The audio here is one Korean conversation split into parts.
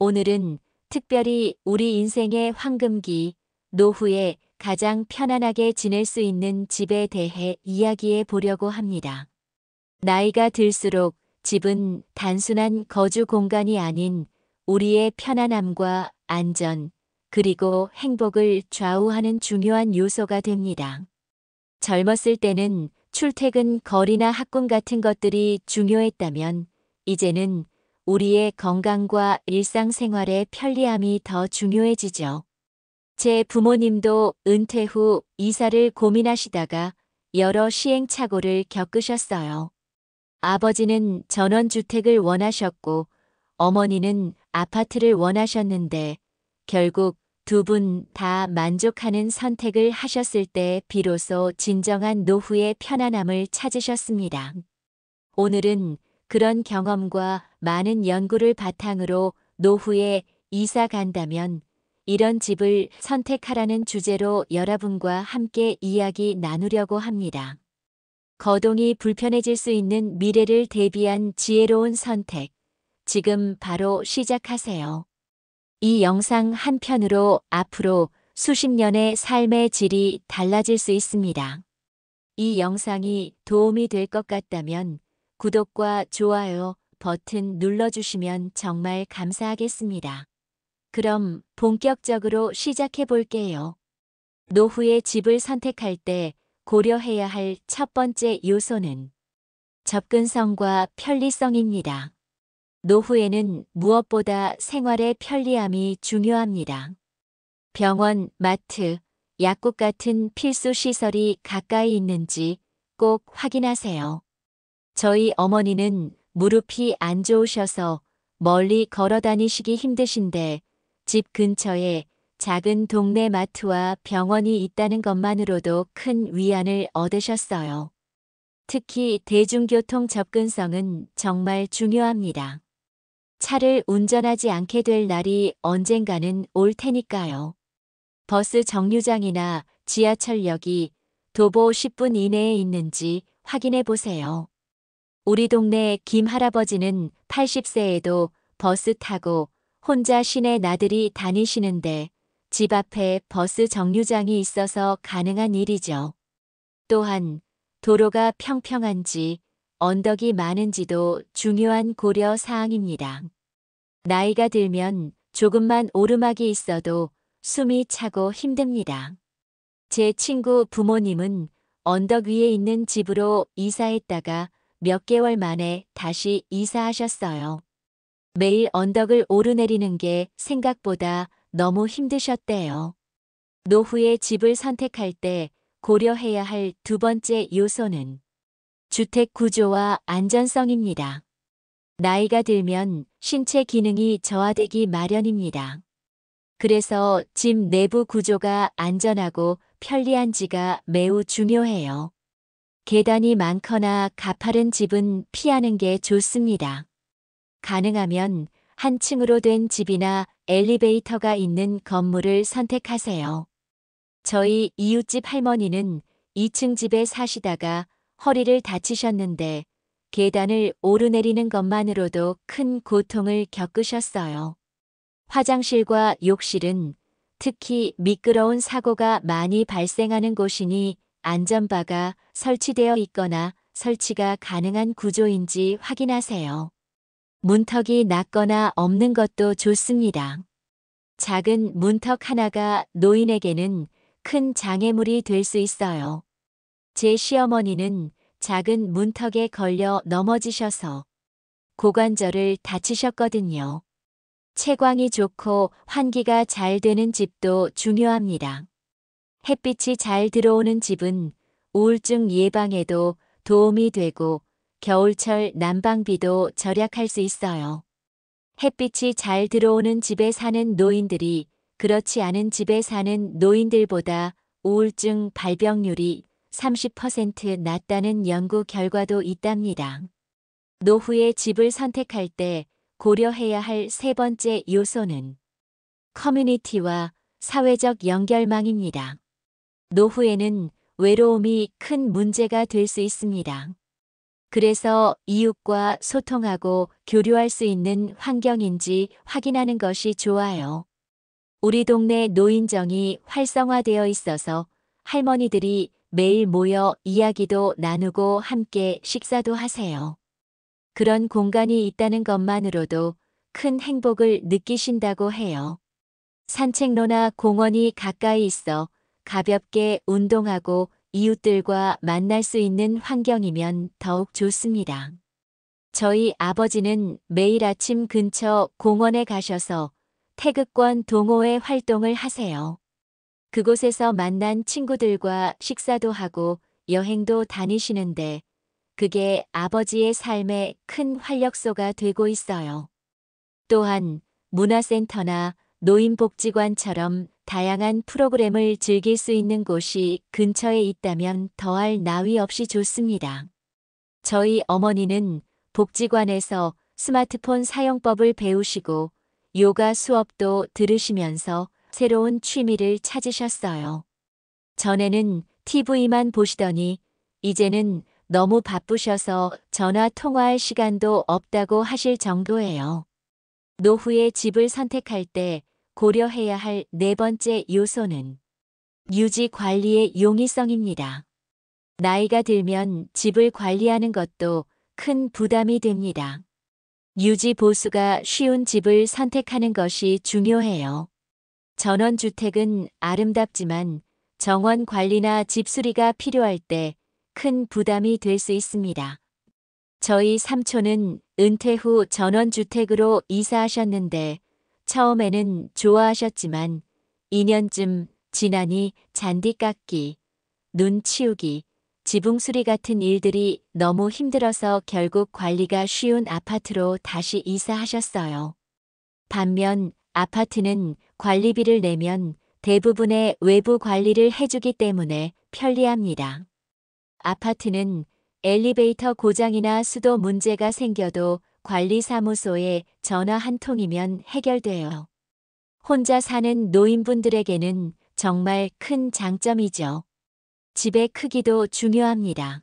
오늘은 특별히 우리 인생의 황금기, 노후에 가장 편안하게 지낼 수 있는 집에 대해 이야기해 보려고 합니다. 나이가 들수록 집은 단순한 거주 공간이 아닌 우리의 편안함과 안전, 그리고 행복을 좌우하는 중요한 요소가 됩니다. 젊었을 때는 출퇴근 거리나 학군 같은 것들이 중요했다면, 이제는 우리의 건강과 일상생활의 편리함이 더 중요해지죠. 제 부모님도 은퇴 후 이사를 고민하시다가 여러 시행착오를 겪으셨어요. 아버지는 전원주택을 원하셨고, 어머니는 아파트를 원하셨는데, 결국 두 분 다 만족하는 선택을 하셨을 때 비로소 진정한 노후의 편안함을 찾으셨습니다. 오늘은 그런 경험과 많은 연구를 바탕으로 노후에 이사 간다면 이런 집을 선택하라는 주제로 여러분과 함께 이야기 나누려고 합니다. 거동이 불편해질 수 있는 미래를 대비한 지혜로운 선택, 지금 바로 시작하세요. 이 영상 한편으로 앞으로 수십 년의 삶의 질이 달라질 수 있습니다. 이 영상이 도움이 될 것 같다면 구독과 좋아요 버튼 눌러주시면 정말 감사하겠습니다. 그럼 본격적으로 시작해 볼게요. 노후의 집을 선택할 때 고려해야 할 첫 번째 요소는 접근성과 편리성입니다. 노후에는 무엇보다 생활의 편리함이 중요합니다. 병원, 마트, 약국 같은 필수 시설이 가까이 있는지 꼭 확인하세요. 저희 어머니는 무릎이 안 좋으셔서 멀리 걸어 다니시기 힘드신데 집 근처에 작은 동네 마트와 병원이 있다는 것만으로도 큰 위안을 얻으셨어요. 특히 대중교통 접근성은 정말 중요합니다. 차를 운전하지 않게 될 날이 언젠가는 올 테니까요. 버스 정류장이나 지하철역이 도보 10분 이내에 있는지 확인해 보세요. 우리 동네 김 할아버지는 80세에도 버스 타고 혼자 시내 나들이 다니시는데 집 앞에 버스 정류장이 있어서 가능한 일이죠. 또한 도로가 평평한지 언덕이 많은지도 중요한 고려 사항입니다. 나이가 들면 조금만 오르막이 있어도 숨이 차고 힘듭니다. 제 친구 부모님은 언덕 위에 있는 집으로 이사했다가 몇 개월 만에 다시 이사하셨어요. 매일 언덕을 오르내리는 게 생각보다 너무 힘드셨대요. 노후의 집을 선택할 때 고려해야 할 두 번째 요소는 주택 구조와 안전성입니다. 나이가 들면 신체 기능이 저하되기 마련입니다. 그래서 집 내부 구조가 안전하고 편리한지가 매우 중요해요. 계단이 많거나 가파른 집은 피하는 게 좋습니다. 가능하면 한 층으로 된 집이나 엘리베이터가 있는 건물을 선택하세요. 저희 이웃집 할머니는 2층 집에 사시다가 허리를 다치셨는데 계단을 오르내리는 것만으로도 큰 고통을 겪으셨어요. 화장실과 욕실은 특히 미끄러운 사고가 많이 발생하는 곳이니 안전바가 설치되어 있거나 설치가 가능한 구조인지 확인하세요. 문턱이 낮거나 없는 것도 좋습니다. 작은 문턱 하나가 노인에게는 큰 장애물이 될 수 있어요. 제 시어머니는 작은 문턱에 걸려 넘어지셔서 고관절을 다치셨거든요. 채광이 좋고 환기가 잘 되는 집도 중요합니다. 햇빛이 잘 들어오는 집은 우울증 예방에도 도움이 되고 겨울철 난방비도 절약할 수 있어요. 햇빛이 잘 들어오는 집에 사는 노인들이 그렇지 않은 집에 사는 노인들보다 우울증 발병률이 30% 낮다는 연구 결과도 있답니다. 노후의 집을 선택할 때 고려해야 할 세 번째 요소는 커뮤니티와 사회적 연결망입니다. 노후에는 외로움이 큰 문제가 될 수 있습니다. 그래서 이웃과 소통하고 교류할 수 있는 환경인지 확인하는 것이 좋아요. 우리 동네 노인정이 활성화되어 있어서 할머니들이 매일 모여 이야기도 나누고 함께 식사도 하세요. 그런 공간이 있다는 것만으로도 큰 행복을 느끼신다고 해요. 산책로나 공원이 가까이 있어 가볍게 운동하고 이웃들과 만날 수 있는 환경이면 더욱 좋습니다. 저희 아버지는 매일 아침 근처 공원에 가셔서 태극권 동호회 활동을 하세요. 그곳에서 만난 친구들과 식사도 하고 여행도 다니시는데 그게 아버지의 삶에 큰 활력소가 되고 있어요. 또한 문화센터나 노인복지관처럼 다양한 프로그램을 즐길 수 있는 곳이 근처에 있다면 더할 나위 없이 좋습니다. 저희 어머니는 복지관에서 스마트폰 사용법을 배우시고 요가 수업도 들으시면서 새로운 취미를 찾으셨어요. 전에는 TV만 보시더니 이제는 너무 바쁘셔서 전화 통화할 시간도 없다고 하실 정도예요. 노후의 집을 선택할 때 고려해야 할 네 번째 요소는 유지 관리의 용이성입니다. 나이가 들면 집을 관리하는 것도 큰 부담이 됩니다. 유지 보수가 쉬운 집을 선택하는 것이 중요해요. 전원주택은 아름답지만 정원 관리나 집수리가 필요할 때 큰 부담이 될 수 있습니다. 저희 삼촌은 은퇴 후 전원주택으로 이사하셨는데 처음에는 좋아하셨지만 2년쯤 지나니 잔디 깎기, 눈 치우기, 지붕 수리 같은 일들이 너무 힘들어서 결국 관리가 쉬운 아파트로 다시 이사하셨어요. 반면 아파트는 관리비를 내면 대부분의 외부 관리를 해주기 때문에 편리합니다. 아파트는 엘리베이터 고장이나 수도 문제가 생겨도 관리사무소에 전화 한 통이면 해결돼요. 혼자 사는 노인분들에게는 정말 큰 장점이죠. 집의 크기도 중요합니다.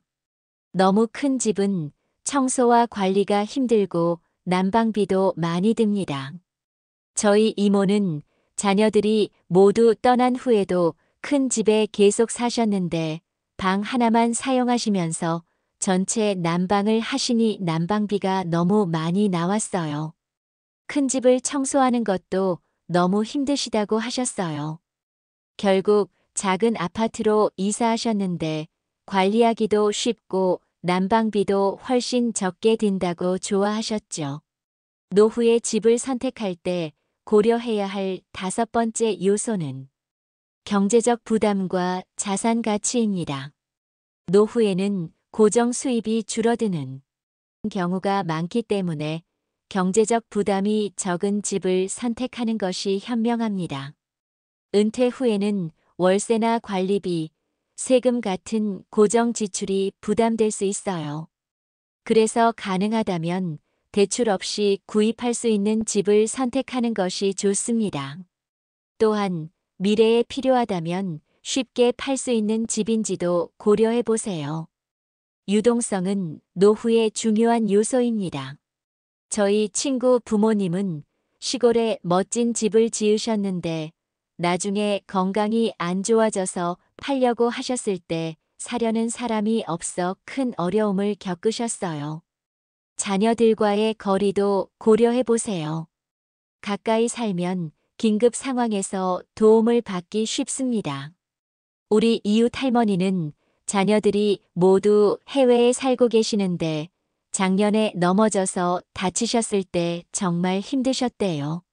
너무 큰 집은 청소와 관리가 힘들고 난방비도 많이 듭니다. 저희 이모는 자녀들이 모두 떠난 후에도 큰 집에 계속 사셨는데 방 하나만 사용하시면서 전체 난방을 하시니 난방비가 너무 많이 나왔어요. 큰 집을 청소하는 것도 너무 힘드시다고 하셨어요. 결국 작은 아파트로 이사하셨는데 관리하기도 쉽고 난방비도 훨씬 적게 든다고 좋아하셨죠. 노후의 집을 선택할 때 고려해야 할 다섯 번째 요소는 경제적 부담과 자산 가치입니다. 노후에는 고정 수입이 줄어드는 경우가 많기 때문에 경제적 부담이 적은 집을 선택하는 것이 현명합니다. 은퇴 후에는 월세나 관리비, 세금 같은 고정 지출이 부담될 수 있어요. 그래서 가능하다면 대출 없이 구입할 수 있는 집을 선택하는 것이 좋습니다. 또한 미래에 필요하다면 쉽게 팔 수 있는 집인지도 고려해 보세요. 유동성은 노후의 중요한 요소입니다. 저희 친구 부모님은 시골에 멋진 집을 지으셨는데 나중에 건강이 안 좋아져서 팔려고 하셨을 때 사려는 사람이 없어 큰 어려움을 겪으셨어요. 자녀들과의 거리도 고려해 보세요. 가까이 살면 긴급 상황에서 도움을 받기 쉽습니다. 우리 이웃 할머니는 자녀들이 모두 해외에 살고 계시는데 작년에 넘어져서 다치셨을 때 정말 힘드셨대요.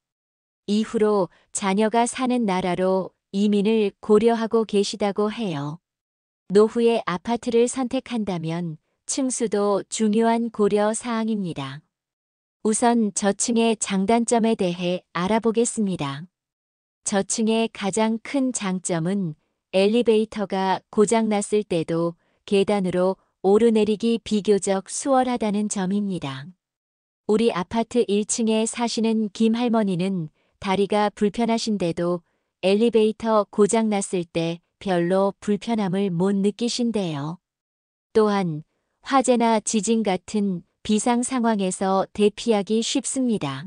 이후로 자녀가 사는 나라로 이민을 고려하고 계시다고 해요. 노후에 아파트를 선택한다면 층수도 중요한 고려 사항입니다. 우선 저층의 장단점에 대해 알아보겠습니다. 저층의 가장 큰 장점은 엘리베이터가 고장났을 때도 계단으로 오르내리기 비교적 수월하다는 점입니다. 우리 아파트 1층에 사시는 김 할머니는 다리가 불편하신데도 엘리베이터 고장났을 때 별로 불편함을 못 느끼신대요. 또한 화재나 지진 같은 비상 상황에서 대피하기 쉽습니다.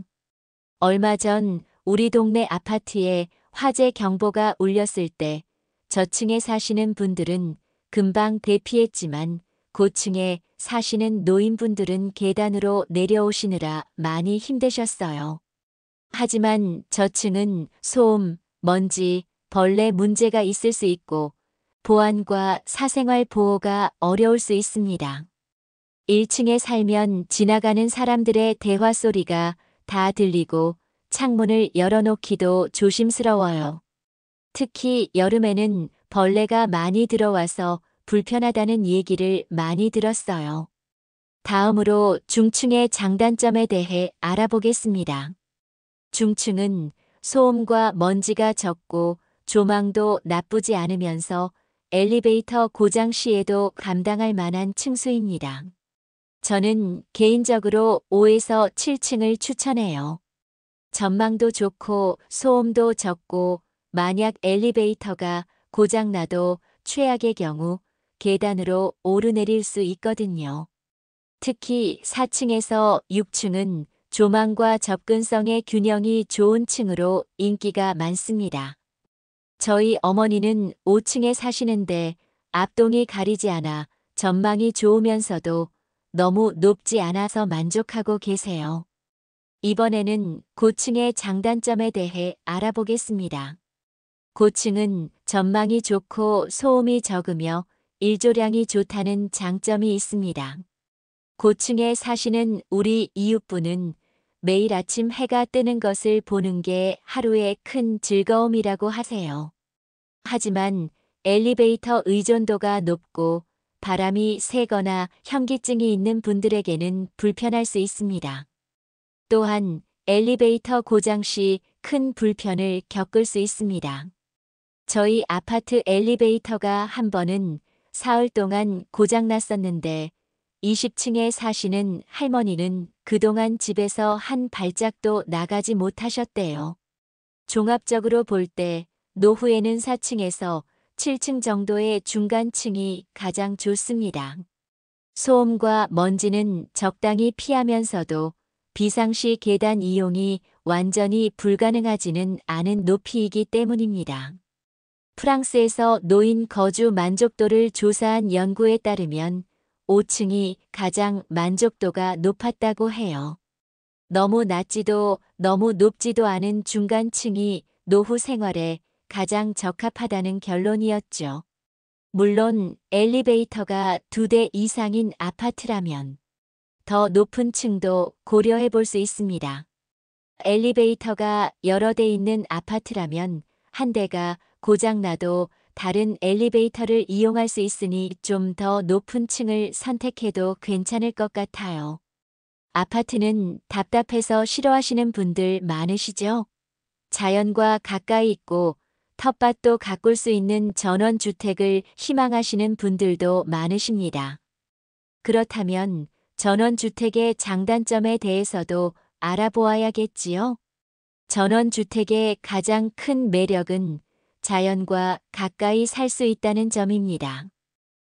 얼마 전 우리 동네 아파트에 화재 경보가 울렸을 때 저층에 사시는 분들은 금방 대피했지만 고층에 사시는 노인분들은 계단으로 내려오시느라 많이 힘드셨어요. 하지만 저층은 소음, 먼지, 벌레 문제가 있을 수 있고 보안과 사생활 보호가 어려울 수 있습니다. 1층에 살면 지나가는 사람들의 대화 소리가 다 들리고 창문을 열어놓기도 조심스러워요. 특히 여름에는 벌레가 많이 들어와서 불편하다는 얘기를 많이 들었어요. 다음으로 중층의 장단점에 대해 알아보겠습니다. 중층은 소음과 먼지가 적고 조망도 나쁘지 않으면서 엘리베이터 고장 시에도 감당할 만한 층수입니다. 저는 개인적으로 5에서 7층을 추천해요. 전망도 좋고 소음도 적고 만약 엘리베이터가 고장나도 최악의 경우 계단으로 오르내릴 수 있거든요. 특히 4층에서 6층은 조망과 접근성의 균형이 좋은 층으로 인기가 많습니다. 저희 어머니는 5층에 사시는데 앞동이 가리지 않아 전망이 좋으면서도 너무 높지 않아서 만족하고 계세요. 이번에는 고층의 장단점에 대해 알아보겠습니다. 고층은 전망이 좋고 소음이 적으며 일조량이 좋다는 장점이 있습니다. 고층에 사시는 우리 이웃분은 매일 아침 해가 뜨는 것을 보는 게 하루의 큰 즐거움이라고 하세요. 하지만 엘리베이터 의존도가 높고 바람이 세거나 현기증이 있는 분들에게는 불편할 수 있습니다. 또한 엘리베이터 고장 시 큰 불편을 겪을 수 있습니다. 저희 아파트 엘리베이터가 한 번은 사흘 동안 고장났었는데 20층에 사시는 할머니는 그동안 집에서 한 발짝도 나가지 못하셨대요. 종합적으로 볼 때 노후에는 4층에서 7층 정도의 중간층이 가장 좋습니다. 소음과 먼지는 적당히 피하면서도 비상시 계단 이용이 완전히 불가능하지는 않은 높이이기 때문입니다. 프랑스에서 노인 거주 만족도를 조사한 연구에 따르면 5층이 가장 만족도가 높았다고 해요. 너무 낮지도 너무 높지도 않은 중간층이 노후 생활에 가장 적합하다는 결론이었죠. 물론 엘리베이터가 2대 이상인 아파트라면 더 높은 층도 고려해 볼 수 있습니다. 엘리베이터가 여러 대 있는 아파트라면 한 대가 고장나도 다른 엘리베이터를 이용할 수 있으니 좀 더 높은 층을 선택해도 괜찮을 것 같아요. 아파트는 답답해서 싫어하시는 분들 많으시죠? 자연과 가까이 있고 텃밭도 가꿀 수 있는 전원주택을 희망하시는 분들도 많으십니다. 그렇다면 전원주택의 장단점에 대해서도 알아보아야겠지요? 전원주택의 가장 큰 매력은 자연과 가까이 살 수 있다는 점입니다.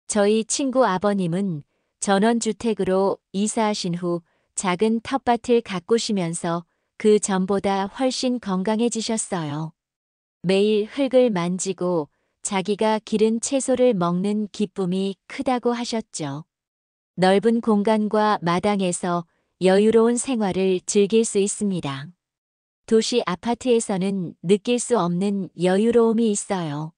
저희 친구 아버님은 전원주택으로 이사하신 후 작은 텃밭을 가꾸시면서 그 전보다 훨씬 건강해지셨어요. 매일 흙을 만지고 자기가 기른 채소를 먹는 기쁨이 크다고 하셨죠. 넓은 공간과 마당에서 여유로운 생활을 즐길 수 있습니다. 도시 아파트에서는 느낄 수 없는 여유로움이 있어요.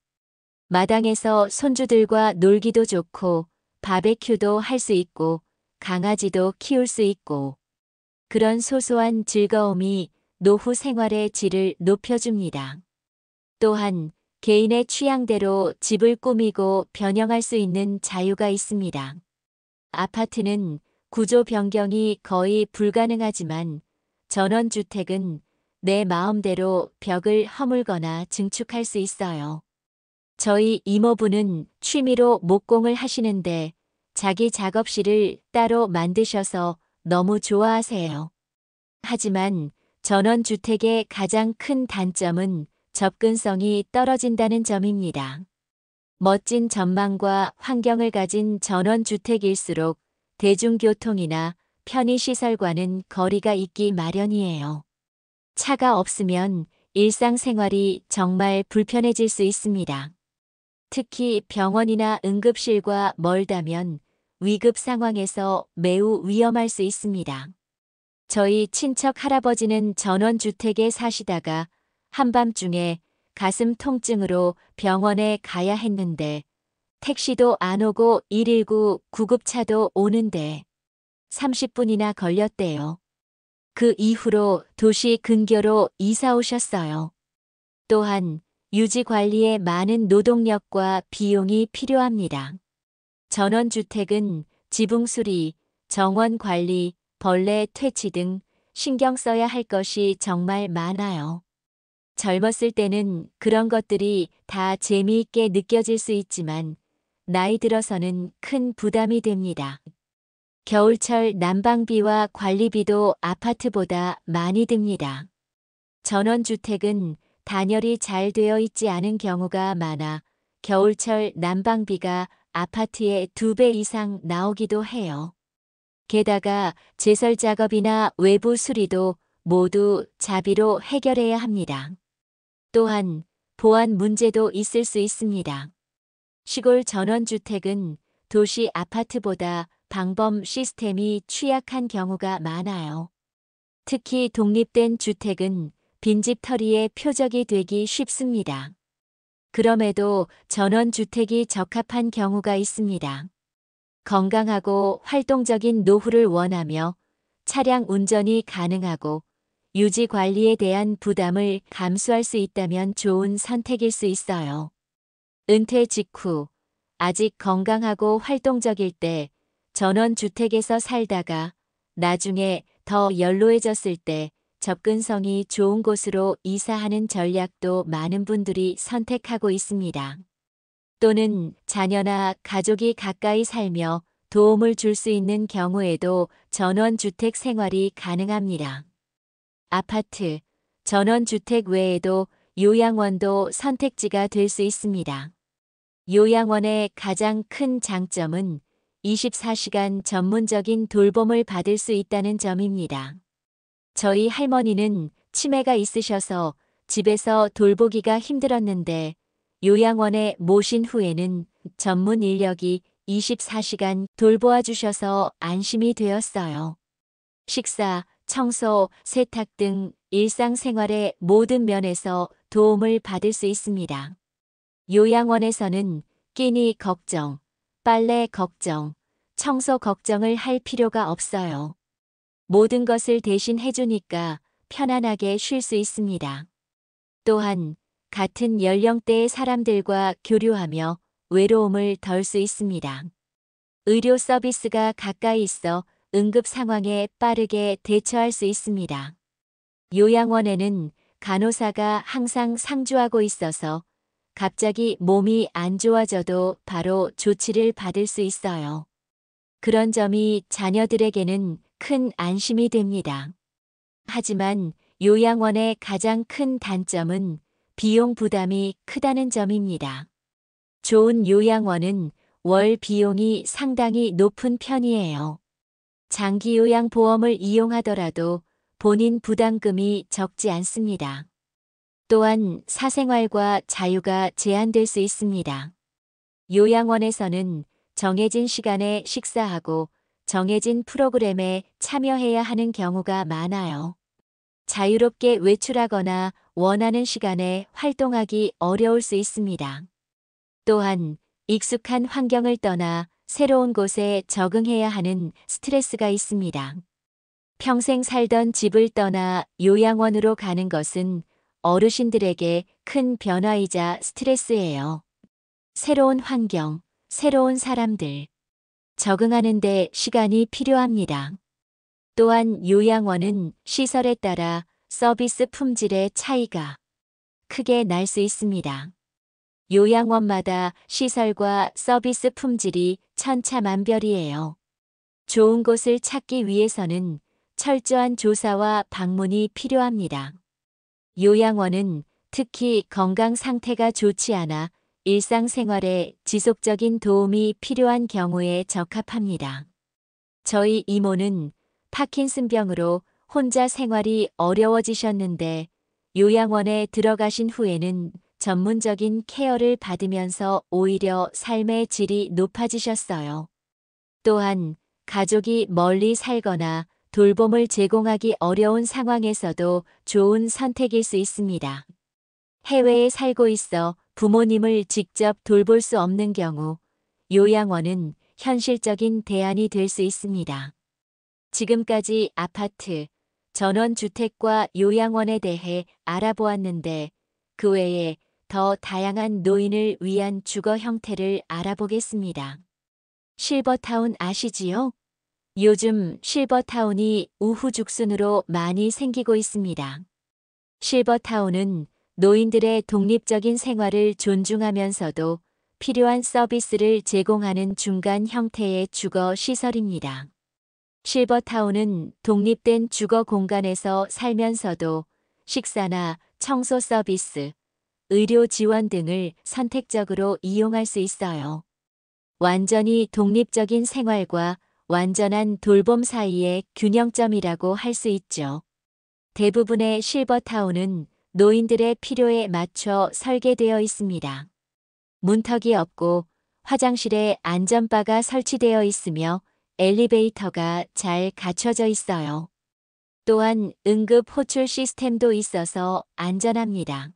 마당에서 손주들과 놀기도 좋고 바베큐도 할 수 있고 강아지도 키울 수 있고 그런 소소한 즐거움이 노후 생활의 질을 높여줍니다. 또한 개인의 취향대로 집을 꾸미고 변형할 수 있는 자유가 있습니다. 아파트는 구조 변경이 거의 불가능하지만 전원주택은 내 마음대로 벽을 허물거나 증축할 수 있어요. 저희 이모부는 취미로 목공을 하시는데 자기 작업실을 따로 만드셔서 너무 좋아하세요. 하지만 전원주택의 가장 큰 단점은 접근성이 떨어진다는 점입니다. 멋진 전망과 환경을 가진 전원주택일수록 대중교통이나 편의시설과는 거리가 있기 마련이에요. 차가 없으면 일상생활이 정말 불편해질 수 있습니다. 특히 병원이나 응급실과 멀다면 위급 상황에서 매우 위험할 수 있습니다. 저희 친척 할아버지는 전원주택에 사시다가 한밤중에 가슴 통증으로 병원에 가야 했는데 택시도 안 오고 119 구급차도 오는데 30분이나 걸렸대요. 그 이후로 도시 근교로 이사 오셨어요. 또한 유지 관리에 많은 노동력과 비용이 필요합니다. 전원주택은 지붕 수리, 정원 관리, 벌레 퇴치 등 신경 써야 할 것이 정말 많아요. 젊었을 때는 그런 것들이 다 재미있게 느껴질 수 있지만 나이 들어서는 큰 부담이 됩니다. 겨울철 난방비와 관리비도 아파트보다 많이 듭니다. 전원주택은 단열이 잘 되어 있지 않은 경우가 많아 겨울철 난방비가 아파트의 2배 이상 나오기도 해요. 게다가 제설 작업이나 외부 수리도 모두 자비로 해결해야 합니다. 또한 보안 문제도 있을 수 있습니다. 시골 전원주택은 도시 아파트보다 방범 시스템이 취약한 경우가 많아요. 특히 독립된 주택은 빈집털이의 표적이 되기 쉽습니다. 그럼에도 전원주택이 적합한 경우가 있습니다. 건강하고 활동적인 노후를 원하며 차량 운전이 가능하고 유지 관리에 대한 부담을 감수할 수 있다면 좋은 선택일 수 있어요. 은퇴 직후 아직 건강하고 활동적일 때 전원주택에서 살다가 나중에 더 연로해졌을 때 접근성이 좋은 곳으로 이사하는 전략도 많은 분들이 선택하고 있습니다. 또는 자녀나 가족이 가까이 살며 도움을 줄 수 있는 경우에도 전원주택 생활이 가능합니다. 아파트, 전원주택 외에도 요양원도 선택지가 될 수 있습니다. 요양원의 가장 큰 장점은 24시간 전문적인 돌봄을 받을 수 있다는 점입니다. 저희 할머니는 치매가 있으셔서 집에서 돌보기가 힘들었는데 요양원에 모신 후에는 전문 인력이 24시간 돌보아 주셔서 안심이 되었어요. 식사, 청소, 세탁 등 일상생활의 모든 면에서 도움을 받을 수 있습니다. 요양원에서는 끼니 걱정, 빨래 걱정, 청소 걱정을 할 필요가 없어요. 모든 것을 대신 해주니까 편안하게 쉴 수 있습니다. 또한 같은 연령대의 사람들과 교류하며 외로움을 덜 수 있습니다. 의료 서비스가 가까이 있어 응급 상황에 빠르게 대처할 수 있습니다. 요양원에는 간호사가 항상 상주하고 있어서 갑자기 몸이 안 좋아져도 바로 조치를 받을 수 있어요. 그런 점이 자녀들에게는 큰 안심이 됩니다. 하지만 요양원의 가장 큰 단점은 비용 부담이 크다는 점입니다. 좋은 요양원은 월 비용이 상당히 높은 편이에요. 장기 요양 보험을 이용하더라도 본인 부담금이 적지 않습니다. 또한 사생활과 자유가 제한될 수 있습니다. 요양원에서는 정해진 시간에 식사하고 정해진 프로그램에 참여해야 하는 경우가 많아요. 자유롭게 외출하거나 원하는 시간에 활동하기 어려울 수 있습니다. 또한 익숙한 환경을 떠나 새로운 곳에 적응해야 하는 스트레스가 있습니다. 평생 살던 집을 떠나 요양원으로 가는 것은 어르신들에게 큰 변화이자 스트레스예요. 새로운 환경, 새로운 사람들, 적응하는 데 시간이 필요합니다. 또한 요양원은 시설에 따라 서비스 품질의 차이가 크게 날 수 있습니다. 요양원마다 시설과 서비스 품질이 천차만별이에요. 좋은 곳을 찾기 위해서는 철저한 조사와 방문이 필요합니다. 요양원은 특히 건강 상태가 좋지 않아 일상생활에 지속적인 도움이 필요한 경우에 적합합니다. 저희 이모는 파킨슨병으로 혼자 생활이 어려워지셨는데 요양원에 들어가신 후에는 전문적인 케어를 받으면서 오히려 삶의 질이 높아지셨어요. 또한 가족이 멀리 살거나 돌봄을 제공하기 어려운 상황에서도 좋은 선택일 수 있습니다. 해외에 살고 있어 부모님을 직접 돌볼 수 없는 경우 요양원은 현실적인 대안이 될 수 있습니다. 지금까지 아파트, 전원주택과 요양원에 대해 알아보았는데 그 외에 더 다양한 노인을 위한 주거 형태를 알아보겠습니다. 실버타운 아시지요? 요즘 실버타운이 우후죽순으로 많이 생기고 있습니다. 실버타운은 노인들의 독립적인 생활을 존중하면서도 필요한 서비스를 제공하는 중간 형태의 주거 시설입니다. 실버타운은 독립된 주거 공간에서 살면서도 식사나 청소 서비스, 의료 지원 등을 선택적으로 이용할 수 있어요. 완전히 독립적인 생활과 완전한 돌봄 사이의 균형점이라고 할 수 있죠. 대부분의 실버타운은 노인들의 필요에 맞춰 설계되어 있습니다. 문턱이 없고 화장실에 안전바가 설치되어 있으며 엘리베이터가 잘 갖춰져 있어요. 또한 응급 호출 시스템도 있어서 안전합니다.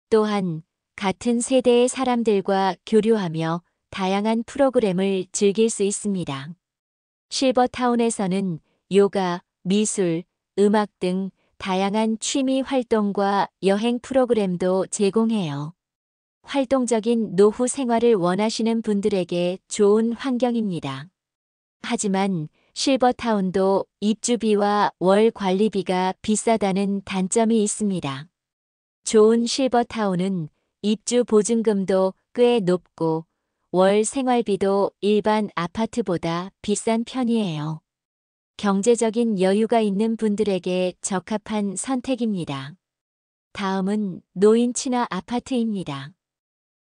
또한 같은 세대의 사람들과 교류하며 다양한 프로그램을 즐길 수 있습니다. 실버타운에서는 요가, 미술, 음악 등 다양한 취미 활동과 여행 프로그램도 제공해요. 활동적인 노후 생활을 원하시는 분들에게 좋은 환경입니다. 하지만 실버타운도 입주비와 월 관리비가 비싸다는 단점이 있습니다. 좋은 실버타운은 입주 보증금도 꽤 높고 월 생활비도 일반 아파트보다 비싼 편이에요. 경제적인 여유가 있는 분들에게 적합한 선택입니다. 다음은 노인 친화 아파트입니다.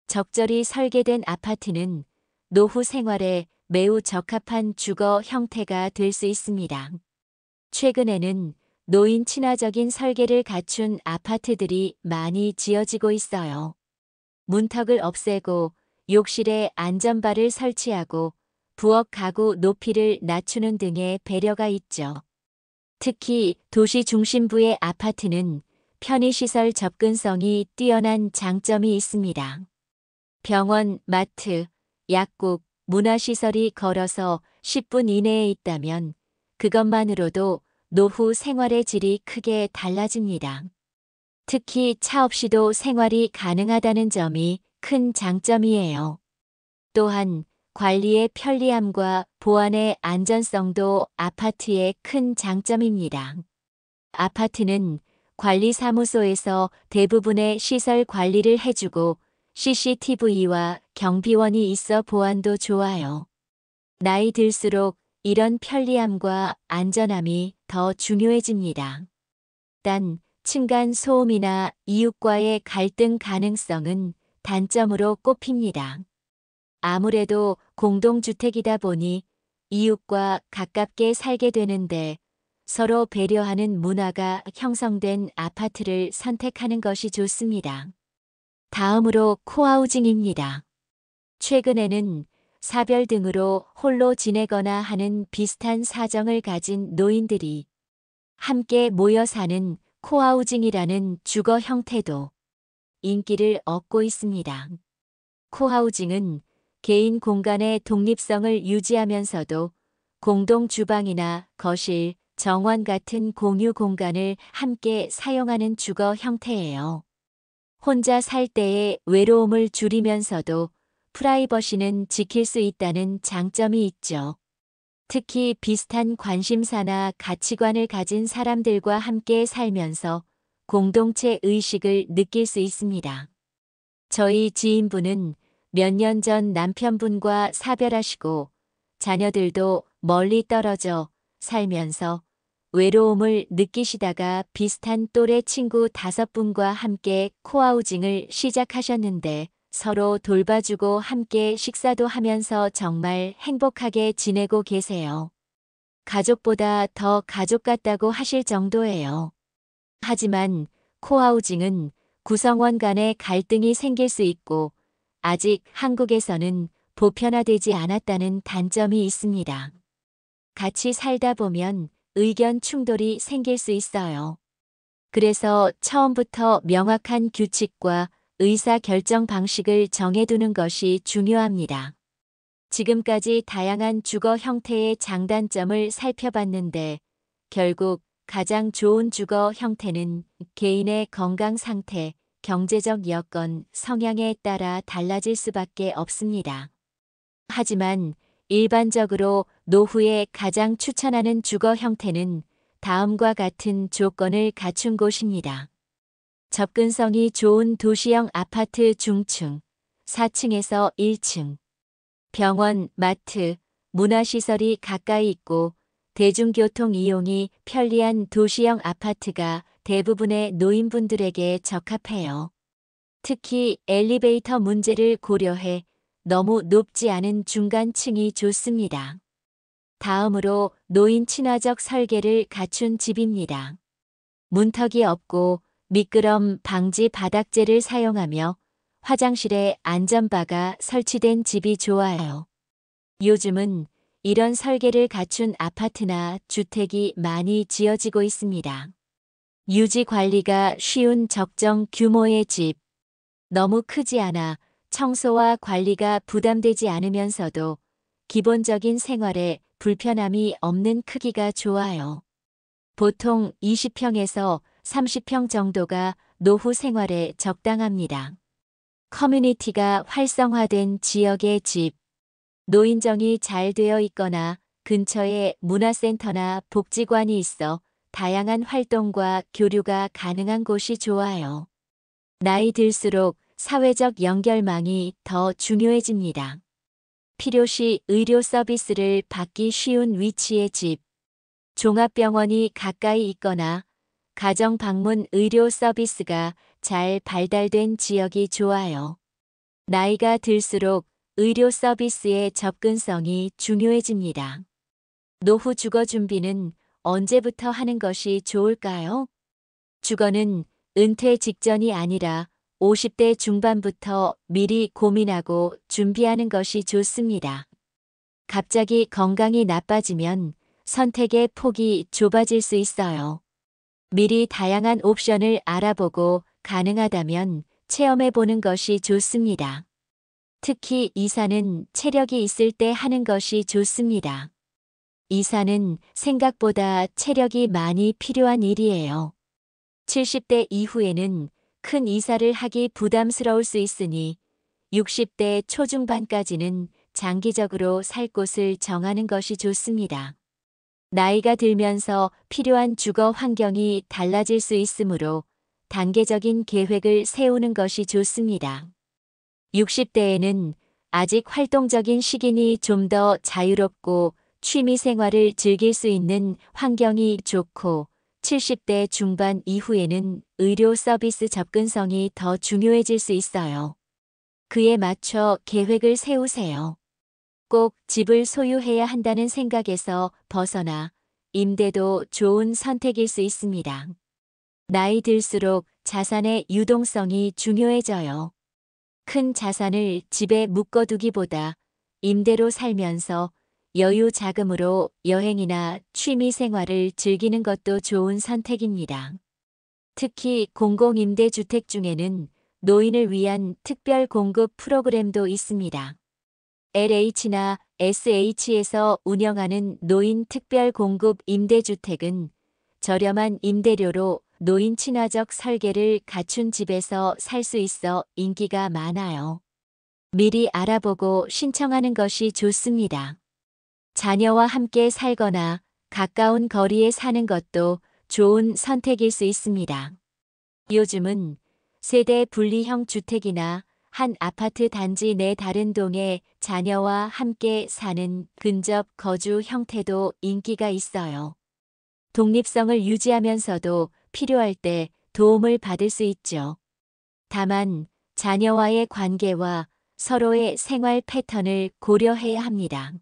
적절히 설계된 아파트는 노후 생활에 매우 적합한 주거 형태가 될 수 있습니다. 최근에는 노인 친화적인 설계를 갖춘 아파트들이 많이 지어지고 있어요. 문턱을 없애고 욕실에 안전바를 설치하고 부엌 가구 높이를 낮추는 등의 배려가 있죠. 특히 도시 중심부의 아파트는 편의시설 접근성이 뛰어난 장점이 있습니다. 병원, 마트, 약국, 문화시설이 걸어서 10분 이내에 있다면 그것만으로도 노후 생활의 질이 크게 달라집니다. 특히 차 없이도 생활이 가능하다는 점이 큰 장점이에요. 또한 관리의 편리함과 보안의 안전성도 아파트의 큰 장점입니다. 아파트는 관리사무소에서 대부분의 시설 관리를 해주고 CCTV와 경비원이 있어 보안도 좋아요. 나이 들수록 이런 편리함과 안전함이 더 중요해집니다. 단, 층간 소음이나 이웃과의 갈등 가능성은 단점으로 꼽힙니다. 아무래도 공동주택이다 보니 이웃과 가깝게 살게 되는데 서로 배려하는 문화가 형성된 아파트를 선택하는 것이 좋습니다. 다음으로 코하우징입니다. 최근에는 사별 등으로 홀로 지내거나 하는 비슷한 사정을 가진 노인들이 함께 모여 사는 코하우징이라는 주거 형태도 인기를 얻고 있습니다. 코하우징은 개인 공간의 독립성을 유지하면서도 공동 주방이나 거실, 정원 같은 공유 공간을 함께 사용하는 주거 형태예요. 혼자 살 때의 외로움을 줄이면서도 프라이버시는 지킬 수 있다는 장점이 있죠. 특히 비슷한 관심사나 가치관을 가진 사람들과 함께 살면서 공동체 의식을 느낄 수 있습니다. 저희 지인분은 몇 년 전 남편분과 사별하시고 자녀들도 멀리 떨어져 살면서 외로움을 느끼시다가 비슷한 또래 친구 5분과 함께 코하우징을 시작하셨는데 서로 돌봐주고 함께 식사도 하면서 정말 행복하게 지내고 계세요. 가족보다 더 가족 같다고 하실 정도예요. 하지만 코하우징은 구성원 간의 갈등이 생길 수 있고 아직 한국에서는 보편화되지 않았다는 단점이 있습니다. 같이 살다 보면 의견 충돌이 생길 수 있어요. 그래서 처음부터 명확한 규칙과 의사 결정 방식을 정해두는 것이 중요합니다. 지금까지 다양한 주거 형태의 장단점을 살펴봤는데 결국 가장 좋은 주거 형태는 개인의 건강 상태, 경제적 여건, 성향에 따라 달라질 수밖에 없습니다. 하지만 일반적으로 노후에 가장 추천하는 주거 형태는 다음과 같은 조건을 갖춘 곳입니다. 접근성이 좋은 도시형 아파트 중층, 4층에서 1층. 병원, 마트, 문화시설이 가까이 있고 대중교통 이용이 편리한 도시형 아파트가 대부분의 노인분들에게 적합해요. 특히 엘리베이터 문제를 고려해 너무 높지 않은 중간층이 좋습니다. 다음으로 노인 친화적 설계를 갖춘 집입니다. 문턱이 없고 미끄럼 방지 바닥재를 사용하며 화장실에 안전바가 설치된 집이 좋아요. 요즘은 이런 설계를 갖춘 아파트나 주택이 많이 지어지고 있습니다. 유지 관리가 쉬운 적정 규모의 집. 너무 크지 않아 청소와 관리가 부담되지 않으면서도 기본적인 생활에 불편함이 없는 크기가 좋아요. 보통 20평에서 30평 정도가 노후 생활에 적당합니다. 커뮤니티가 활성화된 지역의 집. 노인정이 잘 되어 있거나 근처에 문화센터나 복지관이 있어 다양한 활동과 교류가 가능한 곳이 좋아요. 나이 들수록 사회적 연결망이 더 중요해집니다. 필요시 의료 서비스를 받기 쉬운 위치의 집. 종합병원이 가까이 있거나 가정 방문 의료 서비스가 잘 발달된 지역이 좋아요. 나이가 들수록 의료 서비스의 접근성이 중요해집니다. 노후 주거 준비는 언제부터 하는 것이 좋을까요? 주거는 은퇴 직전이 아니라 50대 중반부터 미리 고민하고 준비하는 것이 좋습니다. 갑자기 건강이 나빠지면 선택의 폭이 좁아질 수 있어요. 미리 다양한 옵션을 알아보고 가능하다면 체험해보는 것이 좋습니다. 특히 이사는 체력이 있을 때 하는 것이 좋습니다. 이사는 생각보다 체력이 많이 필요한 일이에요. 70대 이후에는 큰 이사를 하기 부담스러울 수 있으니 60대 초중반까지는 장기적으로 살 곳을 정하는 것이 좋습니다. 나이가 들면서 필요한 주거 환경이 달라질 수 있으므로 단계적인 계획을 세우는 것이 좋습니다. 60대에는 아직 활동적인 시기니 좀 더 자유롭고 취미 생활을 즐길 수 있는 환경이 좋고 70대 중반 이후에는 의료 서비스 접근성이 더 중요해질 수 있어요. 그에 맞춰 계획을 세우세요. 꼭 집을 소유해야 한다는 생각에서 벗어나 임대도 좋은 선택일 수 있습니다. 나이 들수록 자산의 유동성이 중요해져요. 큰 자산을 집에 묶어두기보다 임대로 살면서 여유 자금으로 여행이나 취미 생활을 즐기는 것도 좋은 선택입니다. 특히 공공임대주택 중에는 노인을 위한 특별 공급 프로그램도 있습니다. LH나 SH에서 운영하는 노인 특별 공급 임대주택은 저렴한 임대료로 노인 친화적 설계를 갖춘 집에서 살 수 있어 인기가 많아요. 미리 알아보고 신청하는 것이 좋습니다. 자녀와 함께 살거나 가까운 거리에 사는 것도 좋은 선택일 수 있습니다. 요즘은 세대 분리형 주택이나 한 아파트 단지 내 다른 동에 자녀와 함께 사는 근접 거주 형태도 인기가 있어요. 독립성을 유지하면서도 필요할 때 도움을 받을 수 있죠. 다만 자녀와의 관계와 서로의 생활 패턴을 고려해야 합니다.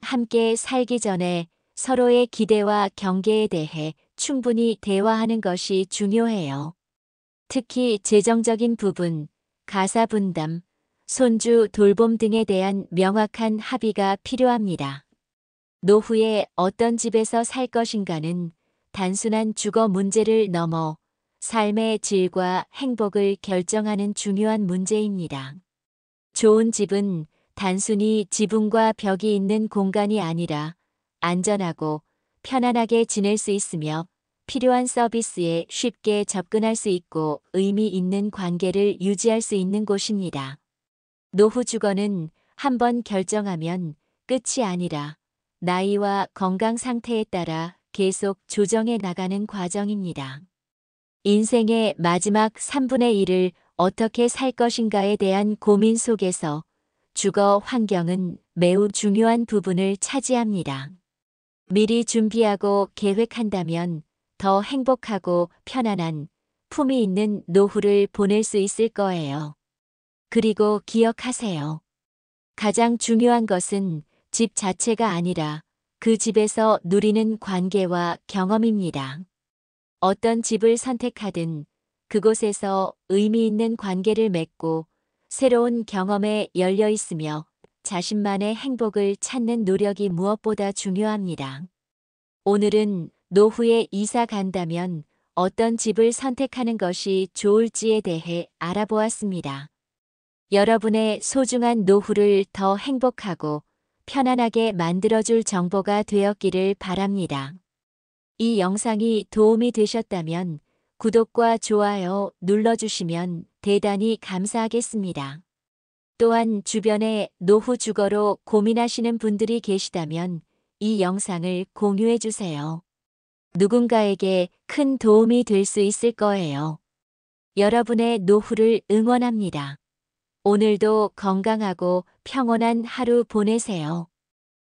함께 살기 전에 서로의 기대와 경계에 대해 충분히 대화하는 것이 중요해요. 특히 재정적인 부분, 가사 분담, 손주 돌봄 등에 대한 명확한 합의가 필요합니다. 노후에 어떤 집에서 살 것인가는 단순한 주거 문제를 넘어 삶의 질과 행복을 결정하는 중요한 문제입니다. 좋은 집은 단순히 지붕과 벽이 있는 공간이 아니라 안전하고 편안하게 지낼 수 있으며 필요한 서비스에 쉽게 접근할 수 있고 의미 있는 관계를 유지할 수 있는 곳입니다. 노후 주거는 한번 결정하면 끝이 아니라 나이와 건강 상태에 따라 계속 조정해 나가는 과정입니다. 인생의 마지막 3분의 1을 어떻게 살 것인가에 대한 고민 속에서 주거 환경은 매우 중요한 부분을 차지합니다. 미리 준비하고 계획한다면 더 행복하고 편안한 품위 있는 노후를 보낼 수 있을 거예요. 그리고 기억하세요. 가장 중요한 것은 집 자체가 아니라 그 집에서 누리는 관계와 경험입니다. 어떤 집을 선택하든 그곳에서 의미 있는 관계를 맺고 새로운 경험에 열려 있으며 자신만의 행복을 찾는 노력이 무엇보다 중요합니다. 오늘은 노후에 이사 간다면 어떤 집을 선택하는 것이 좋을지에 대해 알아보았습니다. 여러분의 소중한 노후를 더 행복하고 편안하게 만들어줄 정보가 되었기를 바랍니다. 이 영상이 도움이 되셨다면 구독과 좋아요 눌러주시면 대단히 감사하겠습니다. 또한 주변에 노후 주거로 고민하시는 분들이 계시다면 이 영상을 공유해 주세요. 누군가에게 큰 도움이 될 수 있을 거예요. 여러분의 노후를 응원합니다. 오늘도 건강하고 평온한 하루 보내세요.